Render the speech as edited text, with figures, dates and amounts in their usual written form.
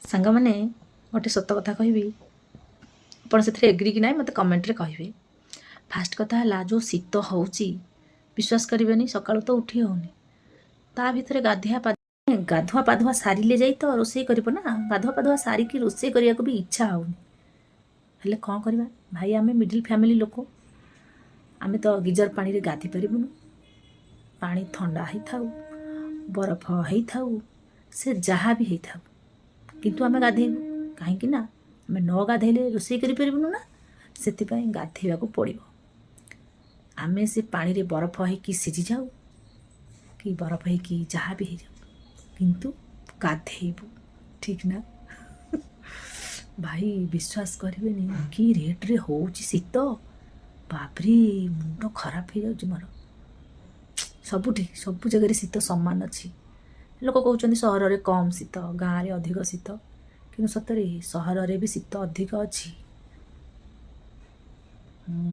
ସାଙ୍ଗମାନେ ଗୋଟେ ସତ କଥା କହିବି, ଆପଣ ସେଥିରେ ଏଗ୍ରି କି ନାହିଁ ମୋତେ କମେଣ୍ଟରେ କହିବେ। ଫାଷ୍ଟ କଥା ହେଲା, ଯେଉଁ ଶୀତ ହେଉଛି ବିଶ୍ୱାସ କରିବେନି, ସକାଳୁ ତ ଉଠି ହେଉନି, ତା ଭିତରେ ଗାଧୁଆ ପାଧୁଆ ସାରିଲେ ଯାଇ ତ ରୋଷେଇ କରିବ ନା। ଗାଧୁଆ ପାଧୁଆ ସାରିକି ରୋଷେଇ କରିବାକୁ ବି ଇଚ୍ଛା ହେଉନି। ହେଲେ କ'ଣ କରିବା ଭାଇ, ଆମେ ମିଡ଼ିଲ୍ ଫ୍ୟାମିଲି ଲୋକ, ଆମେ ତ ଗିଜର ପାଣିରେ ଗାଧୋଇ ପାରିବୁନୁ। ପାଣି ଥଣ୍ଡା ହେଇଥାଉ, ବରଫ ହେଇଥାଉ, ସେ ଯାହା ବି ହେଇଥାଉ, କିନ୍ତୁ ଆମେ ଗାଧେଇବୁ। କାହିଁକି ନା ଆମେ ନ ଗାଧେଇଲେ ରୋଷେଇ କରିପାରିବୁନୁ ନା, ସେଥିପାଇଁ ଗାଧେଇବାକୁ ପଡ଼ିବ। ଆମେ ସେ ପାଣିରେ ବରଫ ହେଇକି ସିଝିଯାଉ କି ବରଫ ହେଇକି ଯାହା ବି ହେଇଯାଉ, କିନ୍ତୁ ଗାଧେଇବୁ, ଠିକ୍ ନା? ଭାଇ ବିଶ୍ୱାସ କରିବେନି କି ରେଟ୍ରେ ହେଉଛି ଶୀତ, ବାପରେ ମୁଣ୍ଡ ଖରାପ ହେଇଯାଉଛି ମୋର। ସବୁଠି ସବୁ ଜାଗାରେ ଶୀତ ସମାନ ଅଛି। ଲୋକ କହୁଛନ୍ତି ସହରରେ କମ୍ ଶୀତ, ଗାଁରେ ଅଧିକ ଶୀତ, କିନ୍ତୁ ସତରେ ସହରରେ ବି ଶୀତ ଅଧିକ ଅଛି,